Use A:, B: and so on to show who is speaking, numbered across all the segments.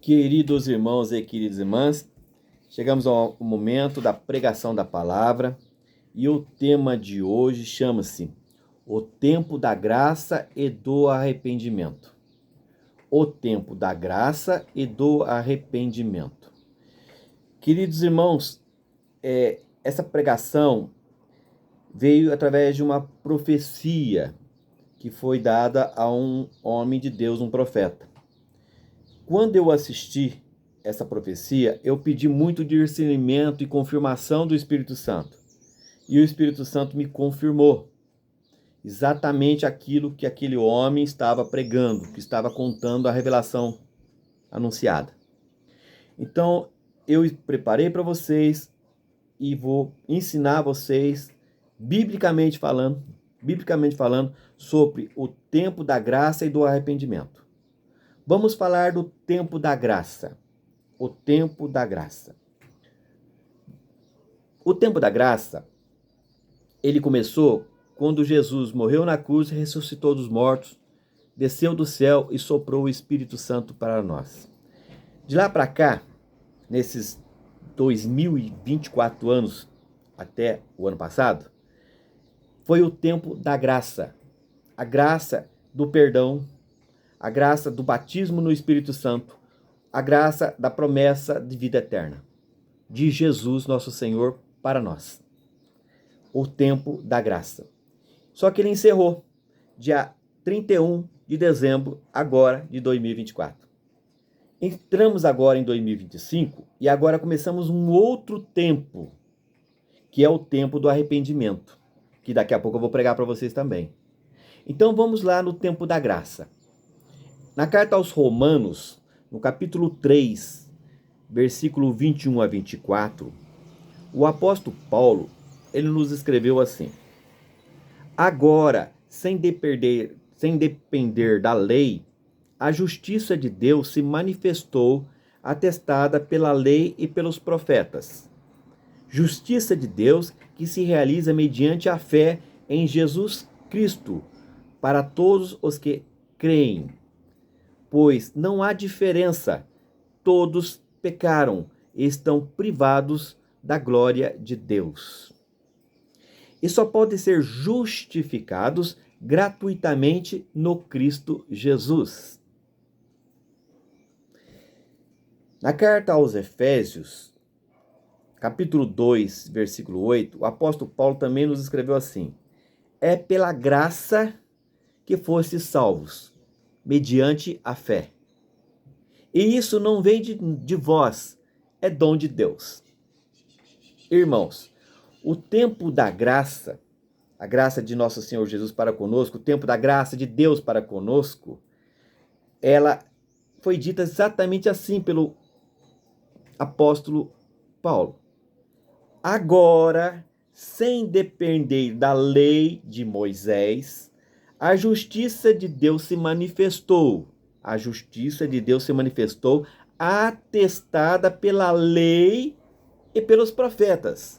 A: Queridos irmãos e queridas irmãs, chegamos ao momento da pregação da palavra e o tema de hoje chama-se O Tempo da Graça e do Arrependimento. O tempo da graça e do arrependimento. Queridos irmãos, essa pregação veio através de uma profecia que foi dada a um homem de Deus, um profeta. Quando eu assisti essa profecia, eu pedi muito discernimento e confirmação do Espírito Santo. E o Espírito Santo me confirmou exatamente aquilo que aquele homem estava pregando, que estava contando a revelação anunciada. Então, eu preparei para vocês e vou ensinar vocês, biblicamente falando, sobre o tempo da graça e do arrependimento. Vamos falar do tempo da graça. O tempo da graça. O tempo da graça, ele começou quando Jesus morreu na cruz, ressuscitou dos mortos, desceu do céu e soprou o Espírito Santo para nós. De lá para cá, nesses 2024 anos, até o ano passado, foi o tempo da graça. A graça do perdão, a graça do batismo no Espírito Santo, a graça da promessa de vida eterna, de Jesus, nosso Senhor, para nós. O tempo da graça. Só que ele encerrou dia 31 de dezembro, agora de 2024. Entramos agora em 2025 e agora começamos um outro tempo, que é o tempo do arrependimento, que daqui a pouco eu vou pregar para vocês também. Então vamos lá no tempo da graça. Na carta aos Romanos, no capítulo 3, versículo 21 a 24, o apóstolo Paulo, ele nos escreveu assim: Agora, sem depender da lei, a justiça de Deus se manifestou, atestada pela lei e pelos profetas. Justiça de Deus que se realiza mediante a fé em Jesus Cristo, para todos os que creem. Pois não há diferença, todos pecaram e estão privados da glória de Deus. E só podem ser justificados gratuitamente no Cristo Jesus. Na carta aos Efésios, capítulo 2, versículo 8, o apóstolo Paulo também nos escreveu assim: É pela graça que fostes salvos, mediante a fé. E isso não vem de vós, é dom de Deus. Irmãos, o tempo da graça, a graça de nosso Senhor Jesus para conosco, o tempo da graça de Deus para conosco, ela foi dita exatamente assim pelo apóstolo Paulo. Agora, sem depender da lei de Moisés, a justiça de Deus se manifestou. A justiça de Deus se manifestou atestada pela lei e pelos profetas.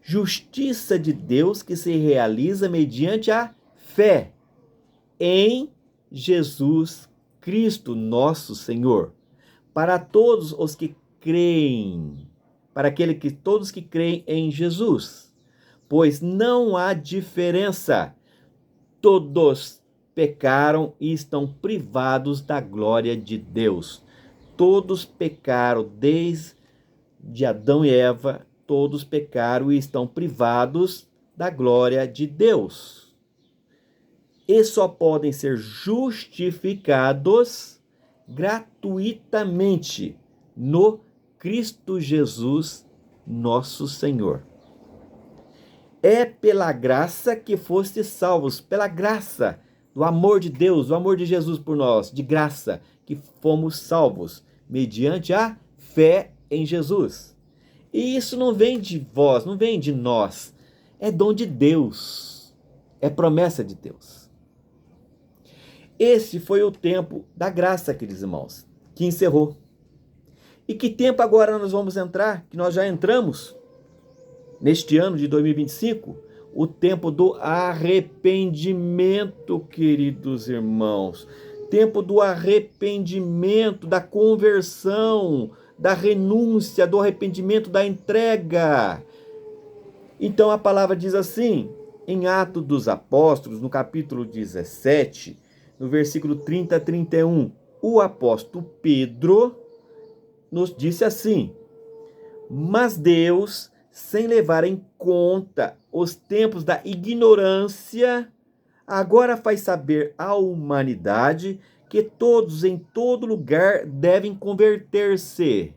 A: Justiça de Deus que se realiza mediante a fé em Jesus Cristo, nosso Senhor, para todos os que creem, todos que creem em Jesus, pois não há diferença. Todos pecaram e estão privados da glória de Deus. Todos pecaram desde Adão e Eva, todos pecaram e estão privados da glória de Deus. E só podem ser justificados gratuitamente no Cristo Jesus, nosso Senhor. É pela graça que fostes salvos, pela graça do amor de Deus, do amor de Jesus por nós, de graça, que fomos salvos, mediante a fé em Jesus. E isso não vem de vós, não vem de nós, é dom de Deus, é promessa de Deus. Esse foi o tempo da graça, queridos irmãos, que encerrou. E que tempo agora nós vamos entrar, que nós já entramos? Neste ano de 2025, o tempo do arrependimento, queridos irmãos. tempo do arrependimento, da conversão, da renúncia, do arrependimento, da entrega. Então a palavra diz assim, em Atos dos Apóstolos, no capítulo 17, no versículo 30 a 31, o apóstolo Pedro nos disse assim: mas Deus, sem levar em conta os tempos da ignorância, agora faz saber à humanidade que todos em todo lugar devem converter-se,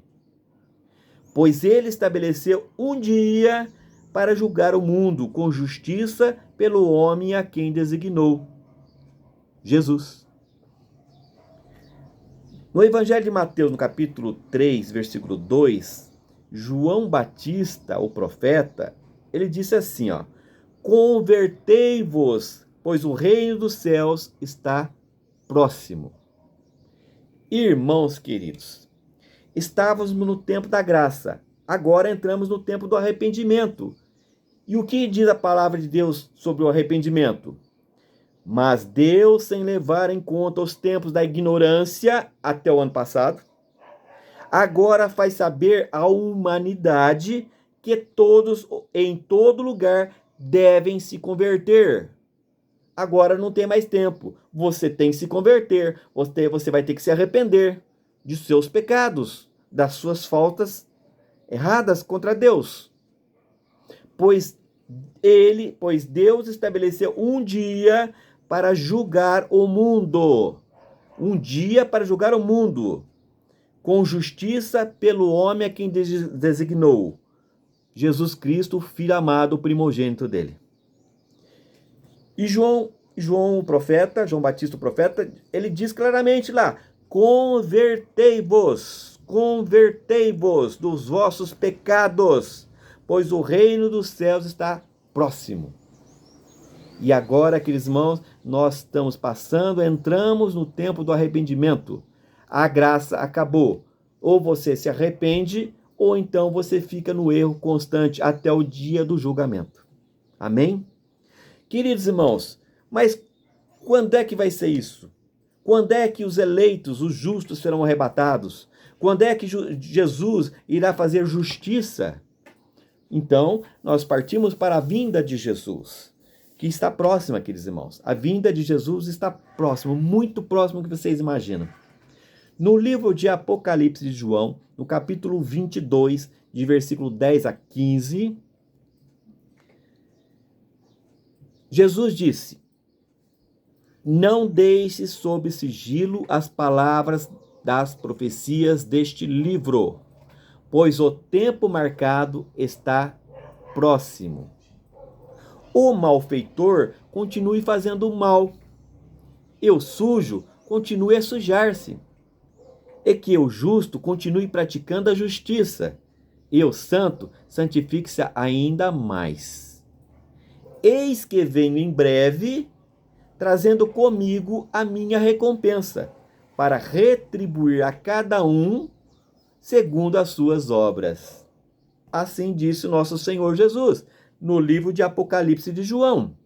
A: pois ele estabeleceu um dia para julgar o mundo com justiça pelo homem a quem designou, Jesus. No Evangelho de Mateus, no capítulo 3, versículo 2, João Batista, o profeta, ele disse assim, convertei-vos, pois o reino dos céus está próximo. Irmãos queridos, estávamos no tempo da graça, agora entramos no tempo do arrependimento. E o que diz a palavra de Deus sobre o arrependimento? Mas Deus, sem levar em conta os tempos da ignorância até o ano passado, agora faz saber à humanidade que todos, em todo lugar, devem se converter. Agora não tem mais tempo. Você tem que se converter. Você vai ter que se arrepender de seus pecados, das suas faltas erradas contra Deus. Pois Deus estabeleceu um dia para julgar o mundo. Um dia para julgar o mundo, com justiça pelo homem a quem designou, Jesus Cristo, o Filho amado, o primogênito dele. E João Batista, o profeta, ele diz claramente lá, convertei-vos dos vossos pecados, pois o reino dos céus está próximo. E agora, queridos irmãos, nós entramos no tempo do arrependimento. A graça acabou. Ou você se arrepende, ou então você fica no erro constante até o dia do julgamento. Amém? Queridos irmãos, mas quando é que vai ser isso? Quando é que os eleitos, os justos, serão arrebatados? Quando é que Jesus irá fazer justiça? Então, nós partimos para a vinda de Jesus, que está próxima, queridos irmãos. A vinda de Jesus está próxima, muito próximo do que vocês imaginam. No livro de Apocalipse de João, no capítulo 22, de versículo 10 a 15, Jesus disse: não deixe sob sigilo as palavras das profecias deste livro, pois o tempo marcado está próximo. O malfeitor continue fazendo o mal, e o sujo continue a sujar-se, e que o justo continue praticando a justiça, e o santo santifique-se ainda mais. Eis que venho em breve, trazendo comigo a minha recompensa, para retribuir a cada um segundo as suas obras. Assim disse o nosso Senhor Jesus, no livro de Apocalipse de João.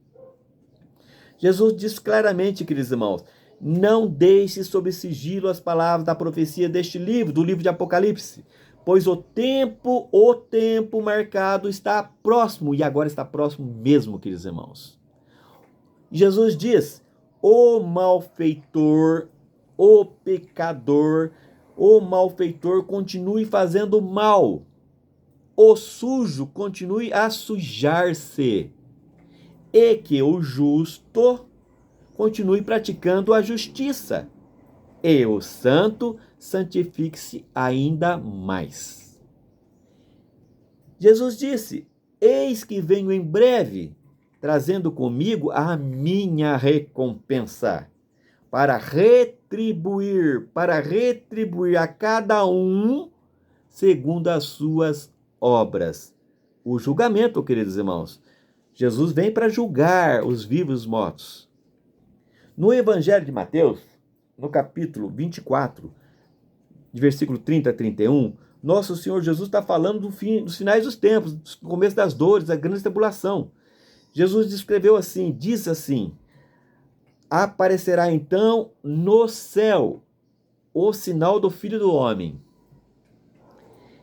A: Jesus diz claramente, queridos irmãos, não deixe sob sigilo as palavras da profecia deste livro, do livro de Apocalipse, pois o tempo marcado está próximo, e agora está próximo mesmo, queridos irmãos. Jesus diz, o malfeitor, o pecador, o malfeitor continue fazendo mal, o sujo continue a sujar-se, e que o justo continue praticando a justiça, e o santo santifique-se ainda mais. Jesus disse, eis que venho em breve, trazendo comigo a minha recompensa, para retribuir a cada um segundo as suas obras. O julgamento, queridos irmãos. Jesus vem para julgar os vivos e os mortos. No Evangelho de Mateus, no capítulo 24, de versículo 30 a 31, nosso Senhor Jesus está falando dos finais dos tempos, do começo das dores, da grande tribulação. Jesus diz assim, Aparecerá então no céu o sinal do Filho do Homem.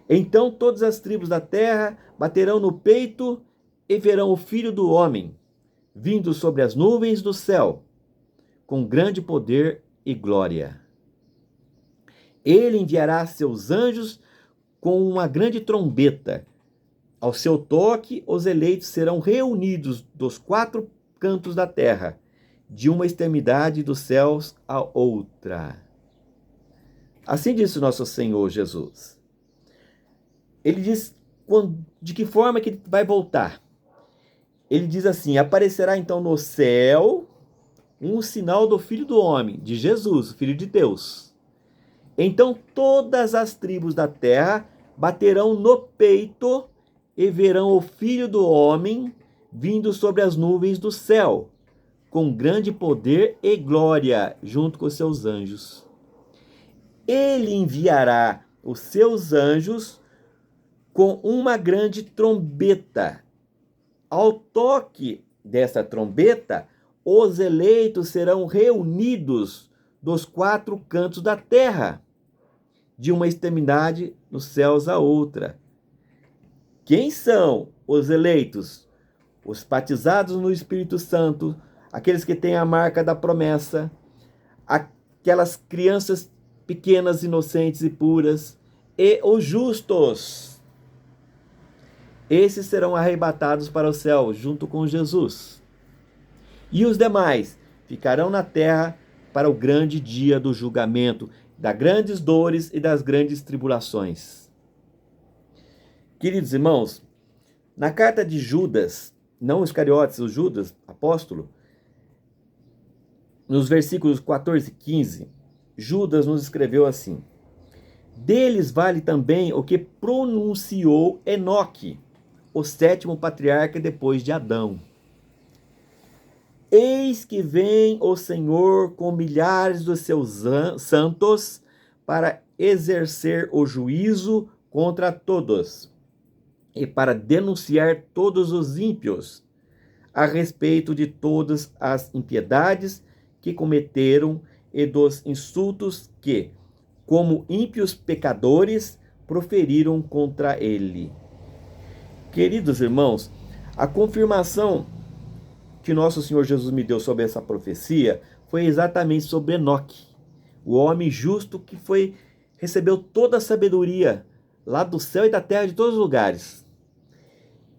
A: Então todas as tribos da terra baterão no peito e verão o Filho do Homem, vindo sobre as nuvens do céu, com grande poder e glória. Ele enviará seus anjos com uma grande trombeta. Ao seu toque, os eleitos serão reunidos dos 4 cantos da terra, de uma extremidade dos céus à outra. Assim disse nosso Senhor Jesus. Ele diz de que forma que ele vai voltar. Ele diz assim: aparecerá então no céu um sinal do Filho do Homem, de Jesus, o Filho de Deus. Então todas as tribos da terra baterão no peito e verão o Filho do Homem vindo sobre as nuvens do céu, com grande poder e glória, junto com seus anjos. Ele enviará os seus anjos com uma grande trombeta. Ao toque dessa trombeta, os eleitos serão reunidos dos 4 cantos da terra, de uma extremidade dos céus à outra. Quem são os eleitos? Os batizados no Espírito Santo, aqueles que têm a marca da promessa, aquelas crianças pequenas, inocentes e puras, e os justos. Esses serão arrebatados para o céu, junto com Jesus. E os demais ficarão na terra para o grande dia do julgamento, das grandes dores e das grandes tribulações. Queridos irmãos, na carta de Judas, não Iscariotes, o Judas, apóstolo, nos versículos 14 e 15, Judas nos escreveu assim: deles vale também o que pronunciou Enoque, o 7º patriarca depois de Adão. Eis que vem o Senhor com milhares dos seus santos para exercer o juízo contra todos e para denunciar todos os ímpios a respeito de todas as impiedades que cometeram e dos insultos que, como ímpios pecadores, proferiram contra ele. Queridos irmãos, a confirmação que nosso Senhor Jesus me deu sobre essa profecia foi exatamente sobre Enoque, o homem justo que recebeu toda a sabedoria lá do céu e da terra, de todos os lugares.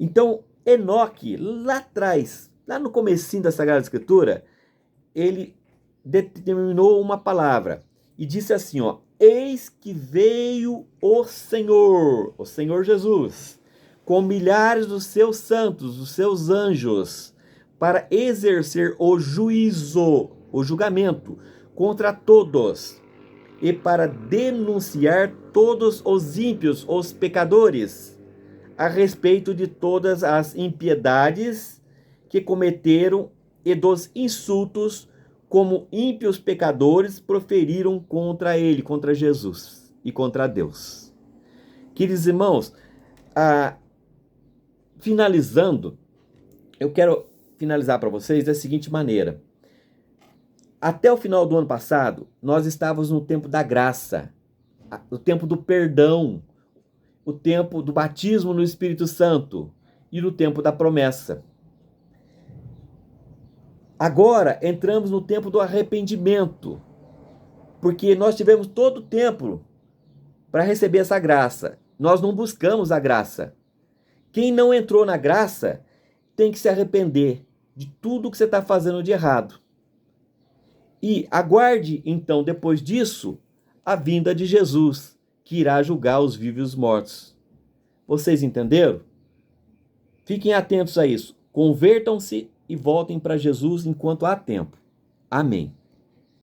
A: Então, Enoque, lá atrás, lá no comecinho da Sagrada Escritura, ele determinou uma palavra e disse assim, eis que veio o Senhor Jesus, com milhares dos seus santos, dos seus anjos, para exercer o juízo, o julgamento contra todos e para denunciar todos os ímpios, os pecadores, a respeito de todas as impiedades que cometeram e dos insultos como ímpios pecadores proferiram contra ele, contra Jesus e contra Deus. Queridos irmãos, finalizando, eu quero finalizar para vocês da seguinte maneira. Até o final do ano passado, nós estávamos no tempo da graça, o tempo do perdão, o tempo do batismo no Espírito Santo e no tempo da promessa. Agora entramos no tempo do arrependimento, porque nós tivemos todo o tempo para receber essa graça. Nós não buscamos a graça. Quem não entrou na graça tem que se arrepender de tudo que você está fazendo de errado. E aguarde, então, depois disso, a vinda de Jesus, que irá julgar os vivos e os mortos. Vocês entenderam? Fiquem atentos a isso. Convertam-se e voltem para Jesus enquanto há tempo. Amém.